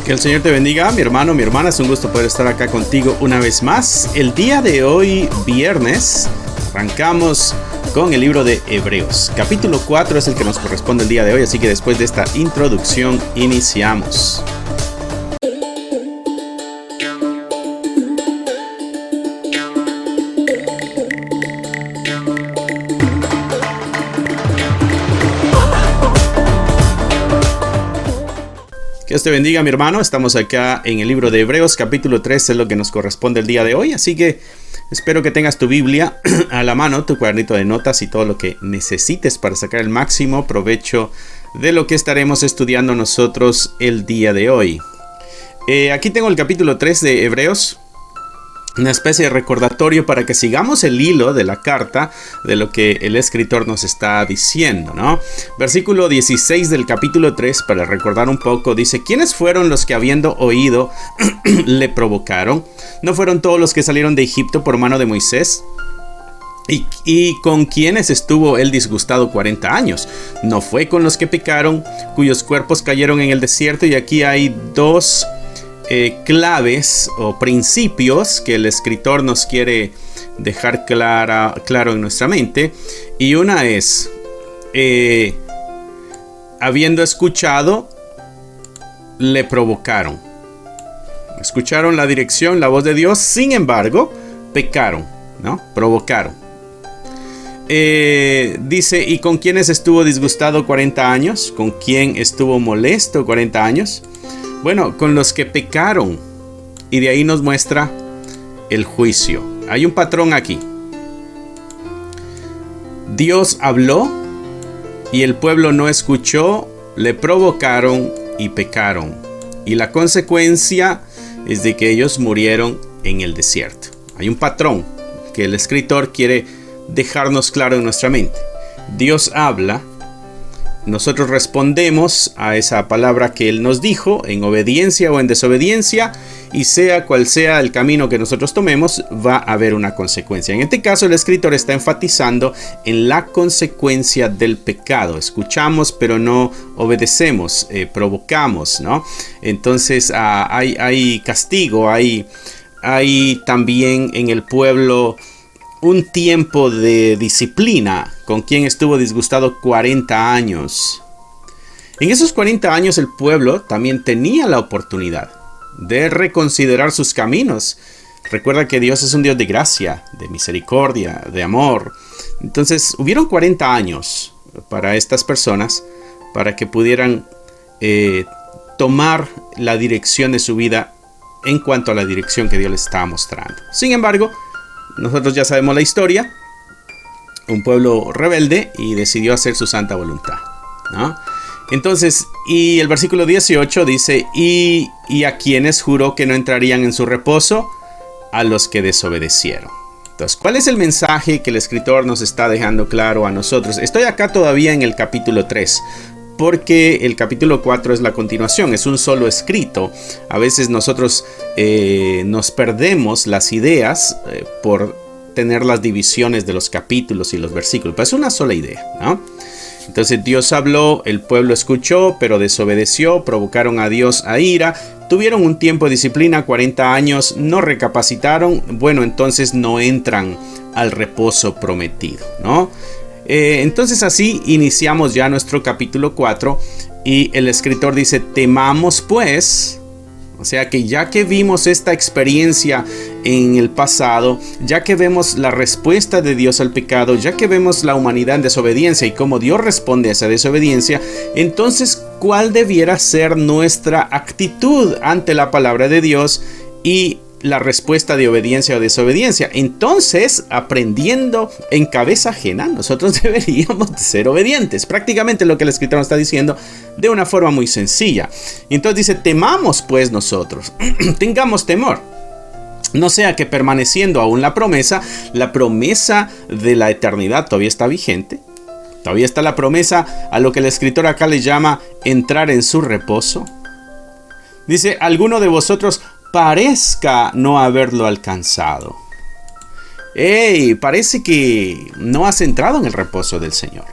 Que el Señor te bendiga, mi hermano, mi hermana. Es un gusto poder estar acá contigo una vez más. El día de hoy, viernes, arrancamos con el libro de Hebreos. Capítulo 4 es el que nos corresponde el día de hoy, así que después de esta introducción iniciamos. Que Dios te bendiga, mi hermano. Estamos acá en el libro de Hebreos, capítulo 3, es lo que nos corresponde el día de hoy. Así que espero que tengas tu Biblia a la mano, tu cuadernito de notas y todo lo que necesites para sacar el máximo provecho de lo que estaremos estudiando nosotros el día de hoy. Aquí tengo el capítulo 3 de Hebreos. Una especie de recordatorio para que sigamos el hilo de la carta de lo que el escritor nos está diciendo, ¿no? Versículo 16 del capítulo 3, para recordar un poco, dice: ¿Quiénes fueron los que habiendo oído le provocaron? ¿No fueron todos los que salieron de Egipto por mano de Moisés? ¿Y con quienes estuvo él disgustado 40 años? ¿No fue con los que pecaron, cuyos cuerpos cayeron en el desierto? Y aquí hay dos claves o principios que el escritor nos quiere dejar claro en nuestra mente. Y una es, habiendo escuchado, le provocaron. Escucharon la dirección, la voz de Dios, sin embargo, pecaron, ¿no? Provocaron. Dice: ¿y con quiénes estuvo disgustado 40 años? ¿Con quién estuvo molesto 40 años? Bueno, con los que pecaron. Y de ahí nos muestra el juicio. Hay un patrón aquí. Dios habló y el pueblo no escuchó, le provocaron y pecaron. Y la consecuencia es de que ellos murieron en el desierto. Hay un patrón que el escritor quiere dejarnos claro en nuestra mente. Dios habla. Nosotros respondemos a esa palabra que Él nos dijo, en obediencia o en desobediencia, y sea cual sea el camino que nosotros tomemos, va a haber una consecuencia. En este caso, el escritor está enfatizando en la consecuencia del pecado. Escuchamos, pero no obedecemos, provocamos, ¿no? Entonces, hay castigo, hay también en el pueblo un tiempo de disciplina. Con quien estuvo disgustado 40 años. En esos 40 años el pueblo también tenía la oportunidad de reconsiderar sus caminos. Recuerda que Dios es un Dios de gracia, de misericordia, de amor. Entonces hubieron 40 años para estas personas para que pudieran tomar la dirección de su vida en cuanto a la dirección que Dios les estaba mostrando. Sin embargo, nosotros ya sabemos la historia. Un pueblo rebelde y decidió hacer su santa voluntad, ¿no? Entonces, y el versículo 18 dice: y a quienes juró que no entrarían en su reposo, a los que desobedecieron. Entonces, ¿cuál es el mensaje que el escritor nos está dejando claro a nosotros? Estoy acá todavía en el capítulo 3, porque el capítulo 4 es la continuación, es un solo escrito. A veces nosotros nos perdemos las ideas por tener las divisiones de los capítulos y los versículos, pero es una sola idea, ¿no? Entonces Dios habló, el pueblo escuchó, pero desobedeció, provocaron a Dios a ira, tuvieron un tiempo de disciplina, 40 años, no recapacitaron, bueno, entonces no entran al reposo prometido, ¿no? Entonces así iniciamos ya nuestro capítulo 4 y el escritor dice: temamos pues. O sea que ya que vimos esta experiencia en el pasado, ya que vemos la respuesta de Dios al pecado, ya que vemos la humanidad en desobediencia y cómo Dios responde a esa desobediencia, entonces, ¿cuál debiera ser nuestra actitud ante la palabra de Dios y la respuesta de obediencia o desobediencia? Entonces, aprendiendo en cabeza ajena, nosotros deberíamos ser obedientes. Prácticamente lo que el escritor nos está diciendo de una forma muy sencilla. Y entonces dice: temamos pues nosotros, tengamos temor. No sea que permaneciendo aún la promesa de la eternidad todavía está vigente. Todavía está la promesa a lo que el escritor acá le llama entrar en su reposo. Dice: alguno de vosotros parezca no haberlo alcanzado. Parece que no has entrado en el reposo del Señor.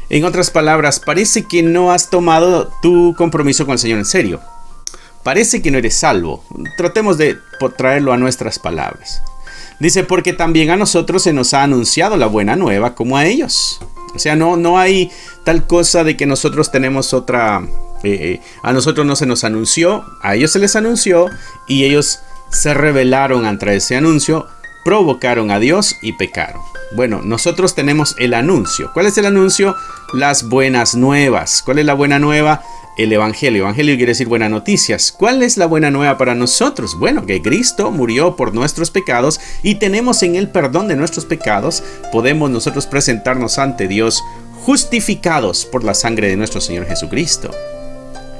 En otras palabras, parece que no has tomado tu compromiso con el Señor en serio. parece que no eres salvo. Tratemos de traerlo a nuestras palabras. Dice, porque también a nosotros se nos ha anunciado la buena nueva como a ellos. O sea, no hay tal cosa de que nosotros tenemos otra... a nosotros no se nos anunció, a ellos se les anunció y ellos se rebelaron ante ese anuncio, provocaron a Dios y pecaron. Bueno, nosotros tenemos el anuncio. ¿Cuál es el anuncio? Las buenas nuevas. ¿Cuál es la buena nueva? El evangelio. Evangelio quiere decir buenas noticias. ¿Cuál es la buena nueva para nosotros? Bueno, que Cristo murió por nuestros pecados y tenemos en él perdón de nuestros pecados. Podemos nosotros presentarnos ante Dios justificados por la sangre de nuestro Señor Jesucristo.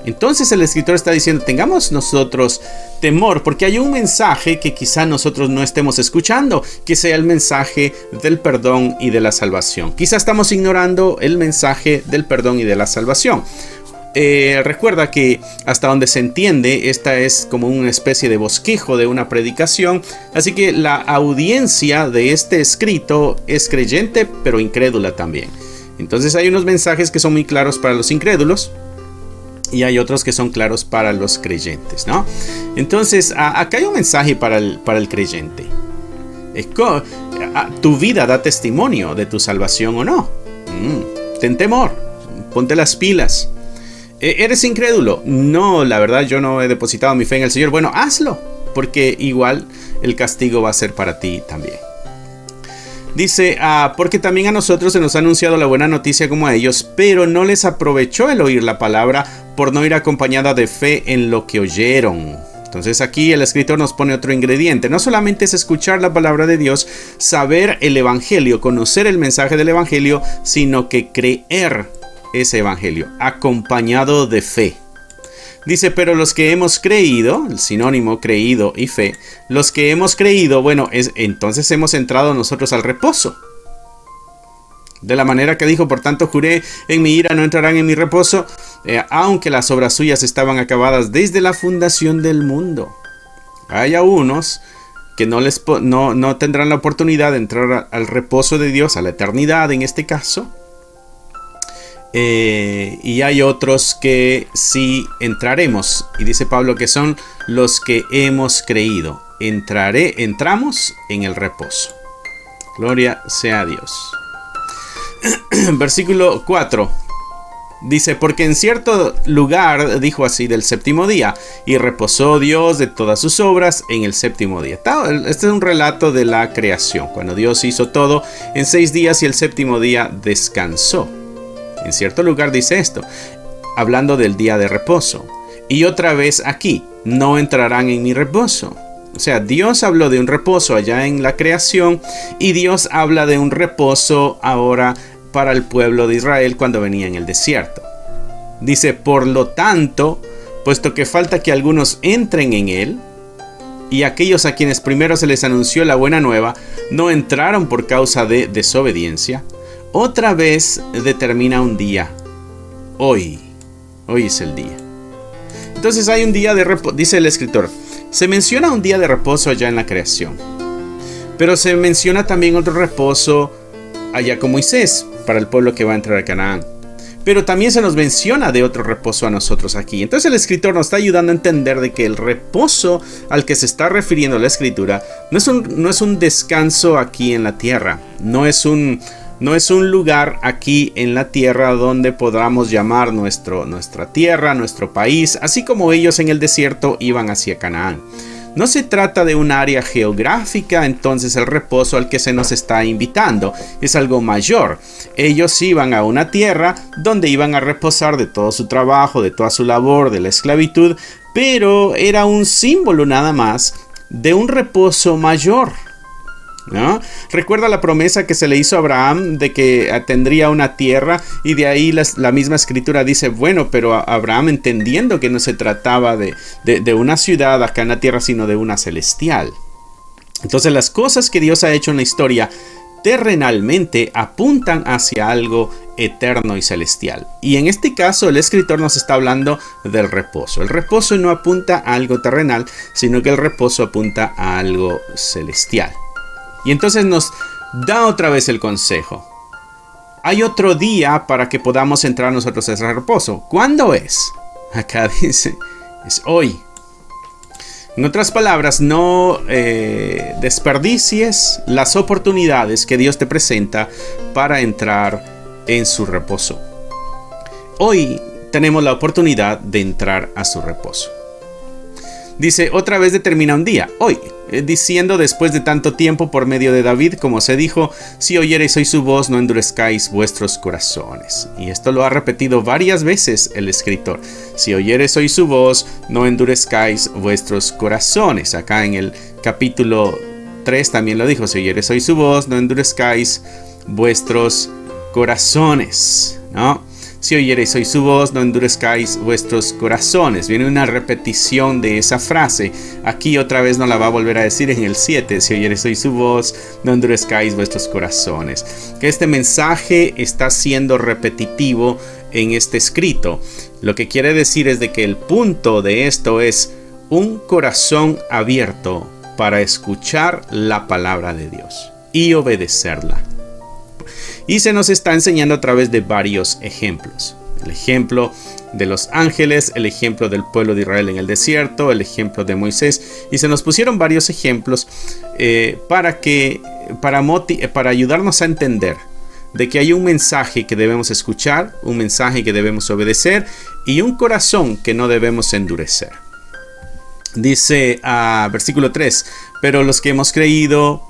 Entonces el escritor está diciendo, tengamos nosotros temor, porque hay un mensaje que quizá nosotros no estemos escuchando, que sea el mensaje del perdón y de la salvación. Quizá estamos ignorando el mensaje del perdón y de la salvación. Recuerda que hasta donde se entiende, esta es como una especie de bosquejo de una predicación, así que la audiencia de este escrito es creyente, pero incrédula también. Entonces hay unos mensajes que son muy claros para los incrédulos, y hay otros que son claros para los creyentes, ¿no? Entonces, acá hay un mensaje para el creyente. Tu vida da testimonio de tu salvación o no. Ten temor, ponte las pilas. ¿Eres incrédulo? No, la verdad yo no he depositado mi fe en el Señor. Bueno, hazlo, porque igual el castigo va a ser para ti también. Dice, porque también a nosotros se nos ha anunciado la buena noticia como a ellos, pero no les aprovechó el oír la palabra por no ir acompañada de fe en lo que oyeron. Entonces aquí el escritor nos pone otro ingrediente. No solamente es escuchar la palabra de Dios, saber el evangelio, conocer el mensaje del evangelio, sino que creer ese evangelio, acompañado de fe. Dice, pero los que hemos creído, el sinónimo creído y fe, los que hemos creído, bueno, entonces hemos entrado nosotros al reposo. De la manera que dijo, por tanto juré en mi ira, no entrarán en mi reposo, aunque las obras suyas estaban acabadas desde la fundación del mundo. Hay a unos que no tendrán la oportunidad de entrar al reposo de Dios, a la eternidad en este caso. Y hay otros que sí entraremos, y dice Pablo que son los que hemos creído. Entramos en el reposo. Gloria sea a Dios. Versículo 4 dice, porque en cierto lugar dijo así del séptimo día, y reposó Dios de todas sus obras en el séptimo día. Este es un relato de la creación, cuando Dios hizo todo en 6 días y el séptimo día descansó. En cierto lugar dice esto, hablando del día de reposo. Y otra vez aquí, no entrarán en mi reposo. O sea, Dios habló de un reposo allá en la creación y Dios habla de un reposo ahora para el pueblo de Israel cuando venía en el desierto. Dice, por lo tanto, puesto que falta que algunos entren en él, y aquellos a quienes primero se les anunció la buena nueva, no entraron por causa de desobediencia, otra vez determina un día. Hoy es el día. Entonces hay un día de reposo, dice el escritor. Se menciona un día de reposo allá en la creación, pero se menciona también otro reposo allá con Moisés para el pueblo que va a entrar a Canaán. Pero también se nos menciona de otro reposo a nosotros aquí. Entonces el escritor nos está ayudando a entender de que el reposo al que se está refiriendo la escritura no es un descanso aquí en la tierra, no es un lugar aquí en la tierra donde podamos llamar nuestra tierra, nuestro país, así como ellos en el desierto iban hacia Canaán. No se trata de un área geográfica, entonces el reposo al que se nos está invitando es algo mayor. Ellos iban a una tierra donde iban a reposar de todo su trabajo, de toda su labor, de la esclavitud, pero era un símbolo nada más de un reposo mayor, ¿no? Recuerda la promesa que se le hizo a Abraham de que tendría una tierra, y de ahí la misma escritura dice, bueno, pero Abraham entendiendo que no se trataba de una ciudad acá en la tierra, sino de una celestial. Entonces las cosas que Dios ha hecho en la historia terrenalmente apuntan hacia algo eterno y celestial. Y en este caso el escritor nos está hablando del reposo. El reposo no apunta a algo terrenal, sino que el reposo apunta a algo celestial. Y entonces nos da otra vez el consejo. Hay otro día para que podamos entrar nosotros a ese reposo. ¿Cuándo es? Acá dice, es hoy. En otras palabras, no desperdicies las oportunidades que Dios te presenta para entrar en su reposo. Hoy tenemos la oportunidad de entrar a su reposo. Dice, otra vez determina un día, hoy, diciendo después de tanto tiempo por medio de David, como se dijo, si oyereis hoy su voz, no endurezcáis vuestros corazones. Y esto lo ha repetido varias veces el escritor. Si oyereis hoy su voz, no endurezcáis vuestros corazones. Acá en el capítulo 3 también lo dijo, si oyereis hoy su voz, no endurezcáis vuestros corazones, ¿no? Si oyereis hoy su voz, no endurezcáis vuestros corazones. Viene una repetición de esa frase. Aquí otra vez no la va a volver a decir en el 7. Si oyereis hoy su voz, no endurezcáis vuestros corazones. Que este mensaje está siendo repetitivo en este escrito. Lo que quiere decir es de que el punto de esto es un corazón abierto para escuchar la palabra de Dios y obedecerla. Y se nos está enseñando a través de varios ejemplos. El ejemplo de los ángeles, el ejemplo del pueblo de Israel en el desierto, el ejemplo de Moisés. Y se nos pusieron varios ejemplos para ayudarnos a entender de que hay un mensaje que debemos escuchar, un mensaje que debemos obedecer y un corazón que no debemos endurecer. Dice versículo 3, pero los que hemos creído...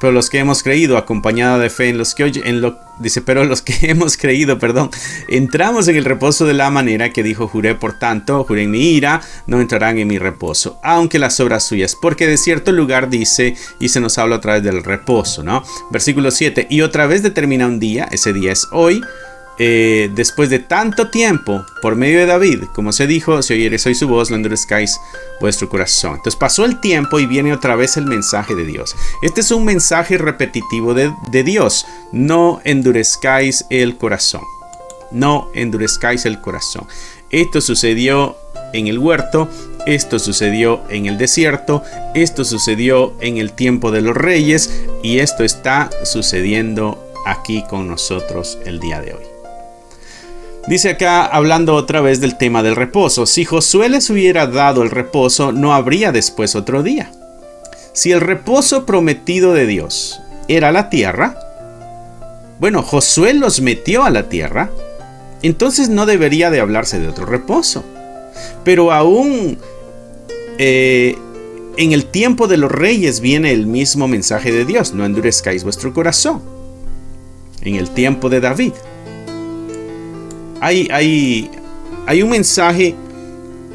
pero los que hemos creído, acompañada de fe en los que oyen, pero los que hemos creído, entramos en el reposo de la manera que dijo, juré por tanto, juré en mi ira, no entrarán en mi reposo, aunque las obras suyas, porque de cierto lugar dice, y se nos habla otra vez del reposo, ¿no? Versículo 7, y otra vez determina un día, ese día es hoy, después de tanto tiempo, por medio de David, como se dijo, si oyereis hoy su voz, no endurezcáis vuestro corazón. Entonces pasó el tiempo y viene otra vez el mensaje de Dios. Este es un mensaje repetitivo de Dios. No endurezcáis el corazón. No endurezcáis el corazón. Esto sucedió en el huerto, esto sucedió en el desierto, esto sucedió en el tiempo de los reyes y esto está sucediendo aquí con nosotros el día de hoy. Dice acá, hablando otra vez del tema del reposo, si Josué les hubiera dado el reposo, no habría después otro día. Si el reposo prometido de Dios era la tierra, bueno, Josué los metió a la tierra, entonces no debería de hablarse de otro reposo. Pero aún en el tiempo de los reyes viene el mismo mensaje de Dios, no endurezcáis vuestro corazón. En el tiempo de David. Hay un mensaje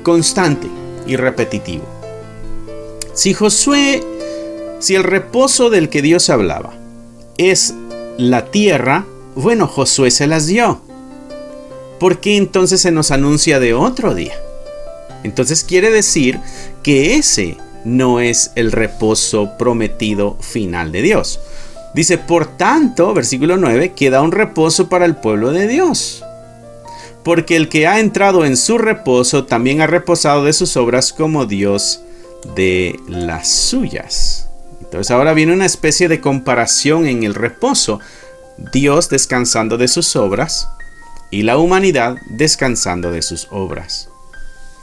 constante y repetitivo. Si el reposo del que Dios hablaba es la tierra, bueno, Josué se las dio. ¿Por qué entonces se nos anuncia de otro día? Entonces quiere decir que ese no es el reposo prometido final de Dios. Dice, por tanto, versículo 9, queda un reposo para el pueblo de Dios. Porque el que ha entrado en su reposo también ha reposado de sus obras como Dios de las suyas. Entonces ahora viene una especie de comparación en el reposo. Dios descansando de sus obras y la humanidad descansando de sus obras.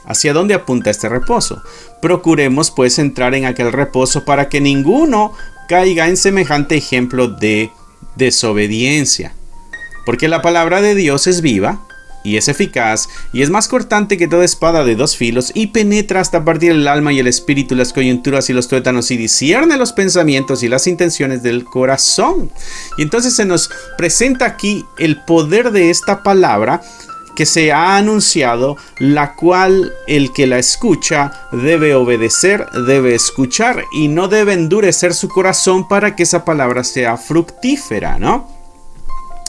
¿Hacia dónde apunta este reposo? Procuremos pues entrar en aquel reposo para que ninguno caiga en semejante ejemplo de desobediencia. Porque la palabra de Dios es viva y es eficaz y es más cortante que toda espada de dos filos y penetra hasta partir el alma y el espíritu, las coyunturas y los tuétanos y discierne los pensamientos y las intenciones del corazón. Y entonces se nos presenta aquí el poder de esta palabra que se ha anunciado, la cual el que la escucha debe obedecer, debe escuchar y no debe endurecer su corazón para que esa palabra sea fructífera, ¿no?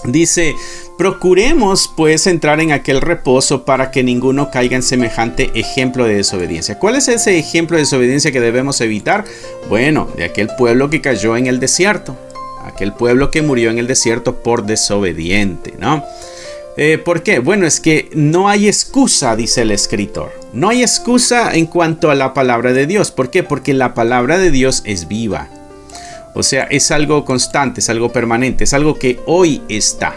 Dice, procuremos pues entrar en aquel reposo para que ninguno caiga en semejante ejemplo de desobediencia. ¿Cuál es ese ejemplo de desobediencia que debemos evitar? Bueno, de aquel pueblo que cayó en el desierto, aquel pueblo que murió en el desierto por desobediente, ¿no? ¿Por qué? Bueno, es que no hay excusa, dice el escritor. No hay excusa en cuanto a la palabra de Dios. ¿Por qué? Porque la palabra de Dios es viva. O sea, es algo constante, es algo permanente, es algo que hoy está.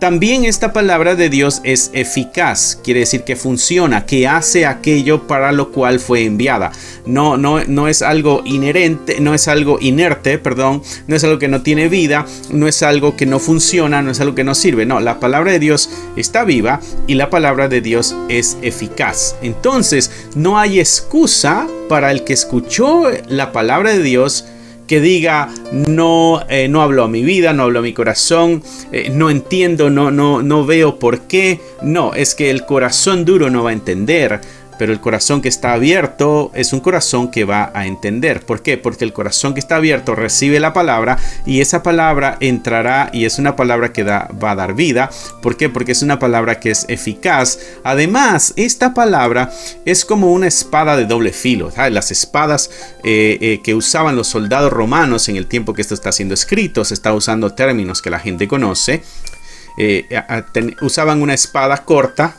También esta palabra de Dios es eficaz, quiere decir que funciona, que hace aquello para lo cual fue enviada. No es algo inherente, no es algo inerte, perdón, no es algo que no tiene vida, no es algo que no funciona, no es algo que no sirve. No, la palabra de Dios está viva y la palabra de Dios es eficaz. Entonces, no hay excusa para el que escuchó la palabra de Dios que diga, no habló a mi vida, no habló a mi corazón, no entiendo, no veo por qué. No, es que el corazón duro no va a entender, pero el corazón que está abierto es un corazón que va a entender. ¿Por qué? Porque el corazón que está abierto recibe la palabra y esa palabra entrará y es una palabra que va a dar vida. ¿Por qué? Porque es una palabra que es eficaz. Además, esta palabra es como una espada de doble filo. ¿Sabes? Las espadas que usaban los soldados romanos en el tiempo que esto está siendo escrito, se está usando términos que la gente conoce. Usaban una espada corta.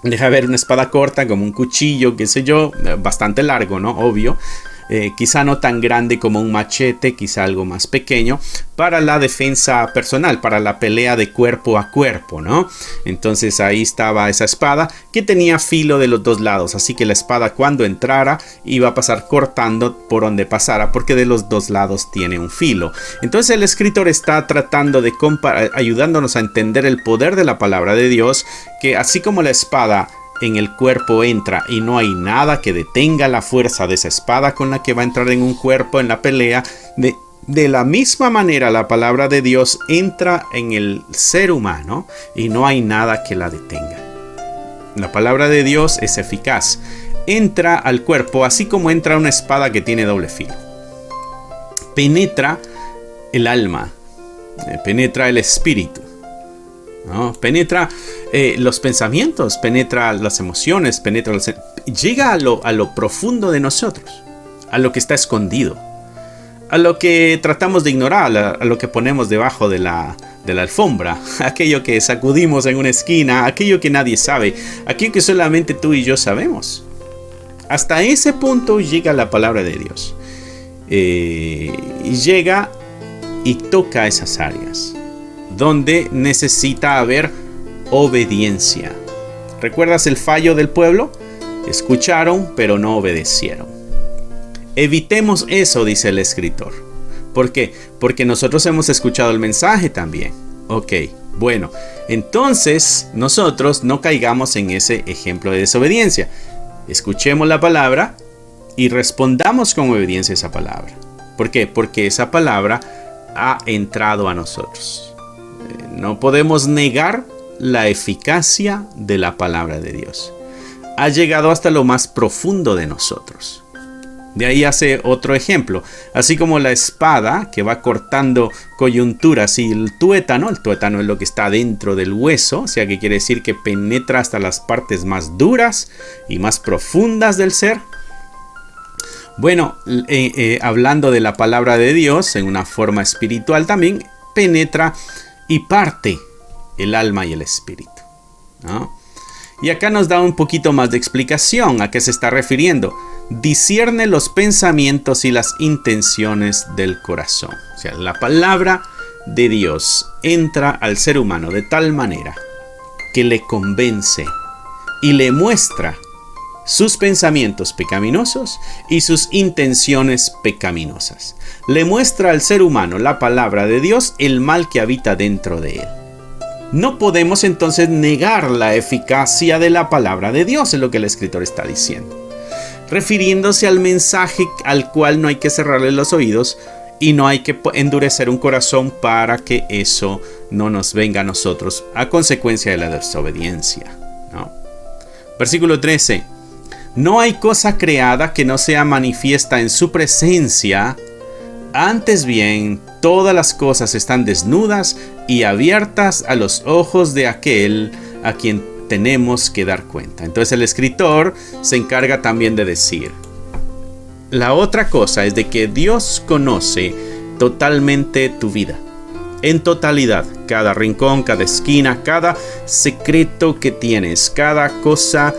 Deja ver una espada corta como un cuchillo, qué sé yo, bastante largo, ¿no? Obvio. Quizá no tan grande como un machete, quizá algo más pequeño, para la defensa personal, para la pelea de cuerpo a cuerpo, ¿no? Entonces ahí estaba esa espada que tenía filo de los dos lados, así que la espada cuando entrara iba a pasar cortando por donde pasara, porque de los dos lados tiene un filo. Entonces el escritor está tratando de ayudándonos a entender el poder de la palabra de Dios, que así como la espada en el cuerpo entra y no hay nada que detenga la fuerza de esa espada con la que va a entrar en un cuerpo en la pelea, de la misma manera la palabra de Dios entra en el ser humano y no hay nada que la detenga. La palabra de Dios es eficaz, entra al cuerpo así como entra una espada que tiene doble filo. Penetra el alma, penetra el espíritu, ¿no? Penetra los pensamientos, penetra las emociones, llega a lo profundo de nosotros, a lo que está escondido, a lo que tratamos de ignorar, a lo que ponemos debajo de la alfombra, aquello que sacudimos en una esquina, aquello que nadie sabe, aquello que solamente tú y yo sabemos. Hasta ese punto llega la palabra de Dios. Y llega y toca esas áreas donde necesita haber obediencia. ¿Recuerdas el fallo del pueblo? Escucharon, pero no obedecieron. Evitemos eso, dice el escritor. ¿Por qué? Porque nosotros hemos escuchado el mensaje también. Ok, bueno, entonces nosotros no caigamos en ese ejemplo de desobediencia. Escuchemos la palabra y respondamos con obediencia a esa palabra. ¿Por qué? Porque esa palabra ha entrado a nosotros. No podemos negar la eficacia de la palabra de Dios. Ha llegado hasta lo más profundo de nosotros. De ahí hace otro ejemplo. Así como la espada que va cortando coyunturas y el tuétano es lo que está dentro del hueso, o sea que quiere decir que penetra hasta las partes más duras y más profundas del ser. Bueno, hablando de la palabra de Dios en una forma espiritual también, penetra y parte el alma y el espíritu, ¿no? Y acá nos da un poquito más de explicación a qué se está refiriendo. Discierne los pensamientos y las intenciones del corazón. O sea, la palabra de Dios entra al ser humano de tal manera que le convence y le muestra sus pensamientos pecaminosos y sus intenciones pecaminosas. Le muestra al ser humano la palabra de Dios, el mal que habita dentro de él. No podemos entonces negar la eficacia de la palabra de Dios, es lo que el escritor está diciendo, refiriéndose al mensaje al cual no hay que cerrarle los oídos y no hay que endurecer un corazón para que eso no nos venga a nosotros a consecuencia de la desobediencia, ¿no? Versículo 13. No hay cosa creada que no sea manifiesta en su presencia. Antes bien, todas las cosas están desnudas y abiertas a los ojos de aquel a quien tenemos que dar cuenta. Entonces el escritor se encarga también de decir, la otra cosa es de que Dios conoce totalmente tu vida, en totalidad, cada rincón, cada esquina, cada secreto que tienes, cada cosa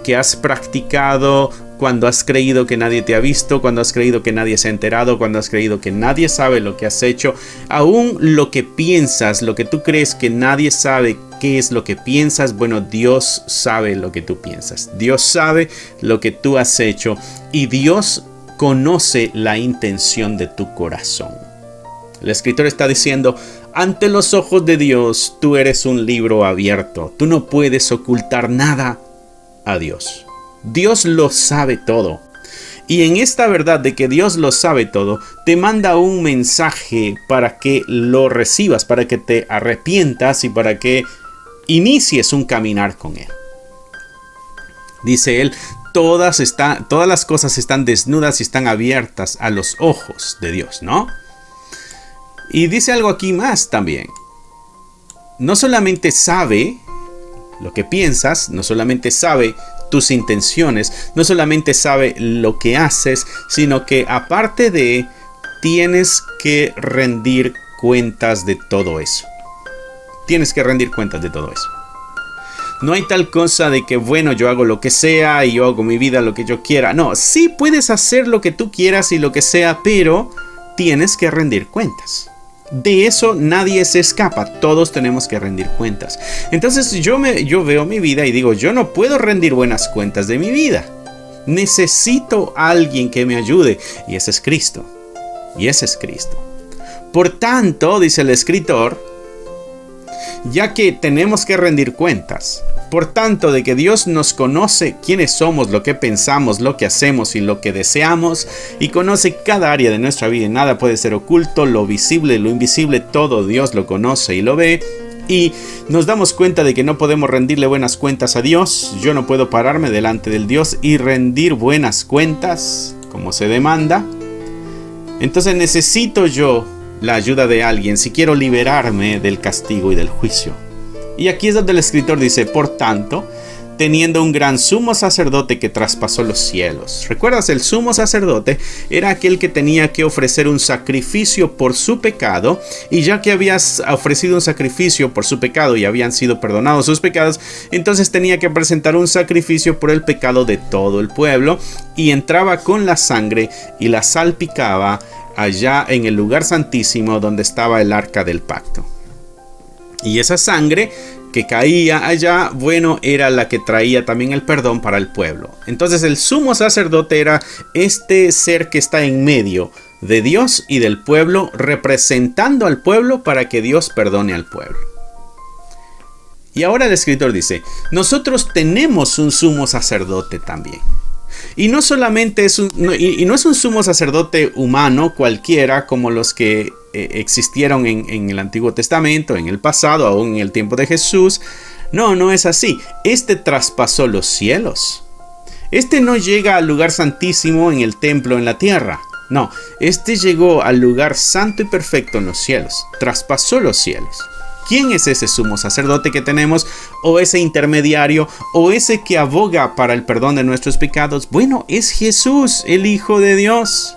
que has practicado cuando has creído que nadie te ha visto, cuando has creído que nadie se ha enterado, cuando has creído que nadie sabe lo que has hecho, aún lo que piensas, lo que tú crees que nadie sabe qué es lo que piensas, bueno, Dios sabe lo que tú piensas. Dios sabe lo que tú has hecho y Dios conoce la intención de tu corazón. El escritor está diciendo, ante los ojos de Dios, tú eres un libro abierto. Tú no puedes ocultar nada a Dios. Dios lo sabe todo. Y en esta verdad de que Dios lo sabe todo, te manda un mensaje para que lo recibas, para que te arrepientas y para que inicies un caminar con Él. Dice Él, todas las cosas están desnudas y están abiertas a los ojos de Dios, ¿no? Y dice algo aquí más también. No solamente sabe lo que piensas, no solamente sabe tus intenciones, no solamente sabe lo que haces, sino que aparte de, tienes que rendir cuentas de todo eso. Tienes que rendir cuentas de todo eso. No hay tal cosa de que, bueno, yo hago lo que sea y yo hago mi vida lo que yo quiera. No, sí puedes hacer lo que tú quieras y lo que sea, pero tienes que rendir cuentas. De eso nadie se escapa, todos tenemos que rendir cuentas. Entonces yo veo mi vida y digo, yo no puedo rendir buenas cuentas de mi vida. Necesito a alguien que me ayude y ese es Cristo. Y ese es Cristo. Por tanto, dice el escritor, ya que tenemos que rendir cuentas, por tanto de que Dios nos conoce quiénes somos, lo que pensamos, lo que hacemos y lo que deseamos, y conoce cada área de nuestra vida y nada puede ser oculto, lo visible, lo invisible, todo Dios lo conoce y lo ve, y nos damos cuenta de que no podemos rendirle buenas cuentas a Dios. Yo no puedo pararme delante del Dios y rendir buenas cuentas como se demanda. Entonces necesito yo la ayuda de alguien si quiero liberarme del castigo y del juicio. Y aquí es donde el escritor dice, por tanto, teniendo un gran sumo sacerdote que traspasó los cielos. ¿Recuerdas? El sumo sacerdote era aquel que tenía que ofrecer un sacrificio por su pecado, y ya que habías ofrecido un sacrificio por su pecado y habían sido perdonados sus pecados, entonces tenía que presentar un sacrificio por el pecado de todo el pueblo, y entraba con la sangre y la salpicaba allá en el lugar santísimo donde estaba el arca del pacto. Y esa sangre que caía allá, bueno, era la que traía también el perdón para el pueblo. Entonces el sumo sacerdote era este ser que está en medio de Dios y del pueblo, representando al pueblo para que Dios perdone al pueblo. Y ahora el escritor dice, nosotros tenemos un sumo sacerdote también. Y no solamente es no es un sumo sacerdote humano cualquiera como los que existieron en el Antiguo Testamento, en el pasado, aún en el tiempo de Jesús. No, no es así. Este traspasó los cielos. Este no llega al lugar santísimo en el templo en la tierra. No, este llegó al lugar santo y perfecto en los cielos. Traspasó los cielos. ¿Quién es ese sumo sacerdote que tenemos? ¿O ese intermediario? ¿O ese que aboga para el perdón de nuestros pecados? Bueno, es Jesús, el Hijo de Dios.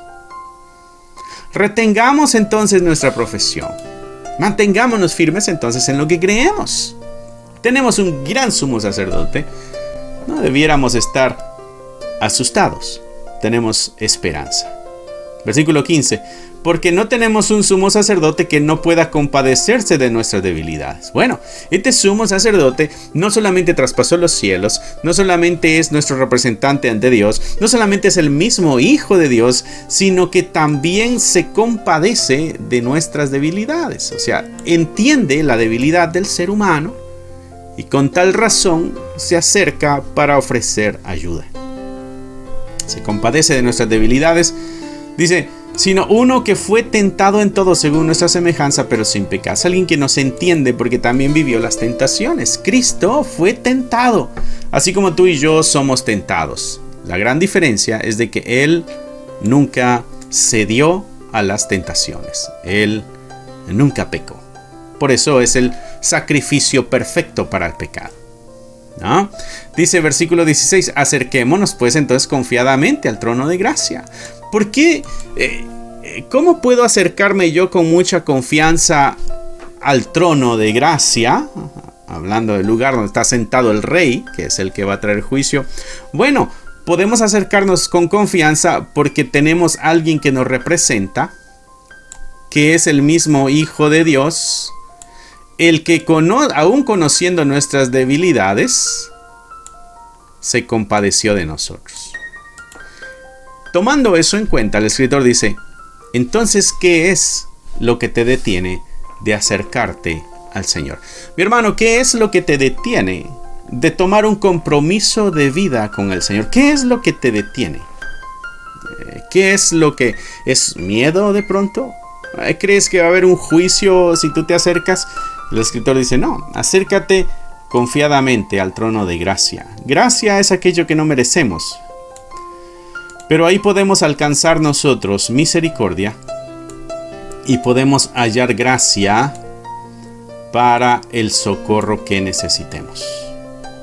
Retengamos entonces nuestra profesión. Mantengámonos firmes entonces en lo que creemos. Tenemos un gran sumo sacerdote. No debiéramos estar asustados. Tenemos esperanza. Versículo 15. Porque no tenemos un sumo sacerdote que no pueda compadecerse de nuestras debilidades. Bueno, este sumo sacerdote no solamente traspasó los cielos, no solamente es nuestro representante ante Dios, no solamente es el mismo Hijo de Dios, sino que también se compadece de nuestras debilidades. O sea, entiende la debilidad del ser humano y con tal razón se acerca para ofrecer ayuda. Se compadece de nuestras debilidades. Dice, sino uno que fue tentado en todo según nuestra semejanza, pero sin pecado. Es alguien que nos entiende porque también vivió las tentaciones. Cristo fue tentado, así como tú y yo somos tentados. La gran diferencia es de que Él nunca cedió a las tentaciones. Él nunca pecó. Por eso es el sacrificio perfecto para el pecado, ¿no? Dice versículo 16, acerquémonos pues entonces confiadamente al trono de gracia. ¿Por qué? ¿Cómo puedo acercarme yo con mucha confianza al trono de gracia? Hablando del lugar donde está sentado el rey, que es el que va a traer juicio. Bueno, podemos acercarnos con confianza porque tenemos a alguien que nos representa, que es el mismo Hijo de Dios, el que aún conociendo nuestras debilidades, se compadeció de nosotros. Tomando eso en cuenta, el escritor dice, entonces, ¿qué es lo que te detiene de acercarte al Señor? Mi hermano, ¿qué es lo que te detiene de tomar un compromiso de vida con el Señor? ¿Qué es lo que te detiene? ¿Qué es lo que es miedo de pronto? ¿Crees que va a haber un juicio si tú te acercas? El escritor dice, no, acércate confiadamente al trono de gracia. Gracia es aquello que no merecemos, pero ahí podemos alcanzar nosotros misericordia y podemos hallar gracia para el socorro que necesitemos.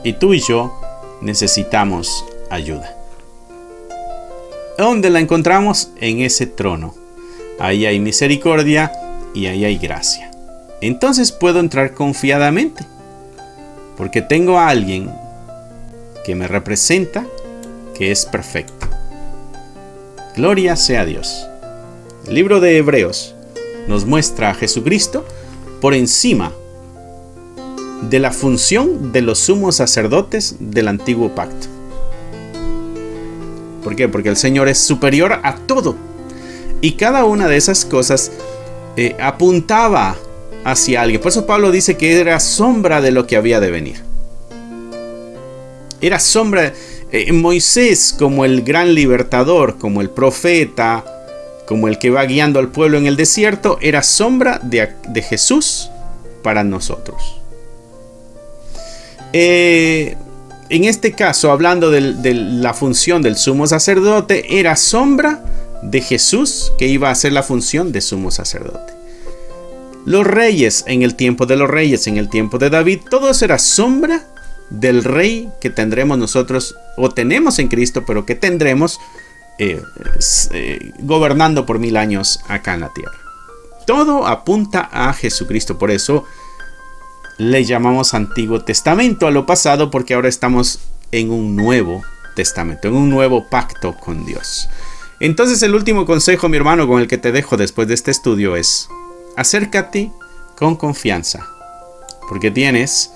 Y tú y yo necesitamos ayuda. ¿Dónde la encontramos? En ese trono. Ahí hay misericordia y ahí hay gracia. Entonces puedo entrar confiadamente, porque tengo a alguien que me representa, que es perfecto. Gloria sea a Dios. El libro de Hebreos nos muestra a Jesucristo por encima de la función de los sumos sacerdotes del antiguo pacto. ¿Por qué? Porque el Señor es superior a todo. Y cada una de esas cosas apuntaba hacia alguien. Por eso Pablo dice que era sombra de lo que había de venir. Era sombra. Moisés, como el gran libertador, como el profeta, como el que va guiando al pueblo en el desierto, era sombra de Jesús para nosotros. En este caso, hablando de la función del sumo sacerdote, era sombra de Jesús, que iba a hacer la función de sumo sacerdote. Los reyes, en el tiempo de los reyes, en el tiempo de David, todo eso era sombra del rey que tendremos nosotros, o tenemos en Cristo, pero que tendremos gobernando por 1000 años acá en la tierra. Todo apunta a Jesucristo. Por eso le llamamos Antiguo Testamento a lo pasado, porque ahora estamos en un Nuevo Testamento, en un nuevo pacto con Dios. Entonces, el último consejo, mi hermano, con el que te dejo después de este estudio es: acércate con confianza, porque tienes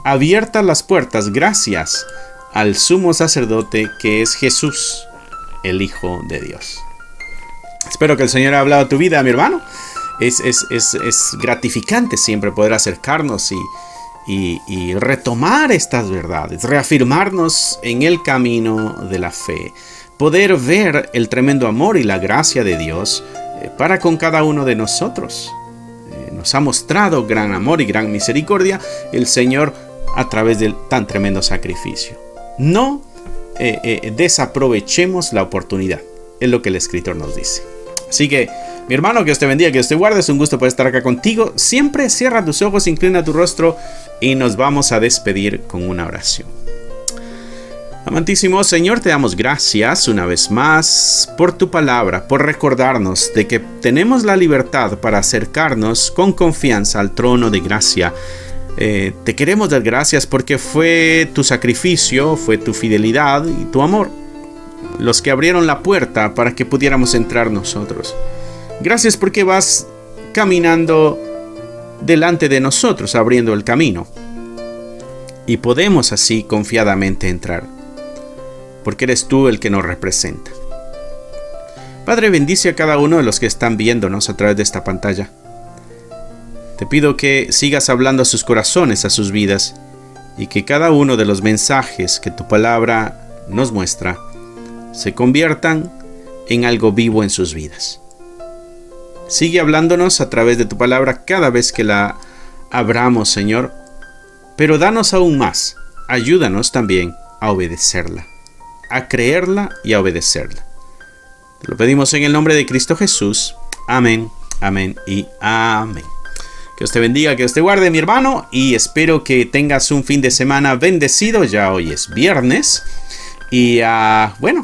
abiertas las puertas gracias al sumo sacerdote que es Jesús, el Hijo de Dios. Espero que el Señor haya hablado a tu vida, mi hermano. Es gratificante siempre poder acercarnos y retomar estas verdades, reafirmarnos en el camino de la fe, poder ver el tremendo amor y la gracia de Dios para con cada uno de nosotros. Nos ha mostrado gran amor y gran misericordia el Señor a través del tan tremendo sacrificio. No desaprovechemos la oportunidad, es lo que el escritor nos dice. Así que, mi hermano, que Dios te bendiga, que Dios te guarde. Es un gusto poder estar acá contigo. Siempre cierra tus ojos, inclina tu rostro y nos vamos a despedir con una oración. Amantísimo Señor, te damos gracias una vez más por tu palabra, por recordarnos de que tenemos la libertad para acercarnos con confianza al trono de gracia. Te queremos dar gracias porque fue tu sacrificio, fue tu fidelidad y tu amor los que abrieron la puerta para que pudiéramos entrar nosotros. Gracias porque vas caminando delante de nosotros, abriendo el camino. Y podemos así confiadamente entrar, porque eres tú el que nos representa. Padre, bendice a cada uno de los que están viéndonos a través de esta pantalla. Te pido que sigas hablando a sus corazones, a sus vidas, y que cada uno de los mensajes que tu palabra nos muestra se conviertan en algo vivo en sus vidas. Sigue hablándonos a través de tu palabra cada vez que la abramos, Señor, pero danos aún más. Ayúdanos también a obedecerla, a creerla y a obedecerla. Te lo pedimos en el nombre de Cristo Jesús. Amén, amén y amén. Que Dios te bendiga, que Dios te guarde, mi hermano, y espero que tengas un fin de semana bendecido. Ya hoy es viernes. Y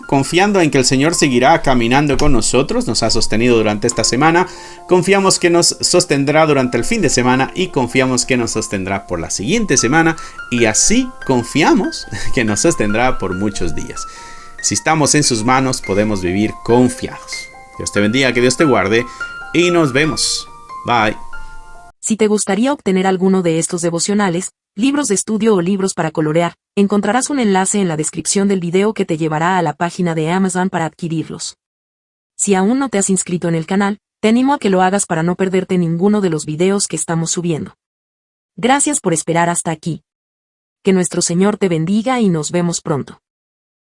confiando en que el Señor seguirá caminando con nosotros, nos ha sostenido durante esta semana, confiamos que nos sostendrá durante el fin de semana y confiamos que nos sostendrá por la siguiente semana y así confiamos que nos sostendrá por muchos días. Si estamos en sus manos, podemos vivir confiados. Dios te bendiga, que Dios te guarde y nos vemos. Bye. Si te gustaría obtener alguno de estos devocionales, libros de estudio o libros para colorear, encontrarás un enlace en la descripción del video que te llevará a la página de Amazon para adquirirlos. Si aún no te has inscrito en el canal, te animo a que lo hagas para no perderte ninguno de los videos que estamos subiendo. Gracias por esperar hasta aquí. Que nuestro Señor te bendiga y nos vemos pronto.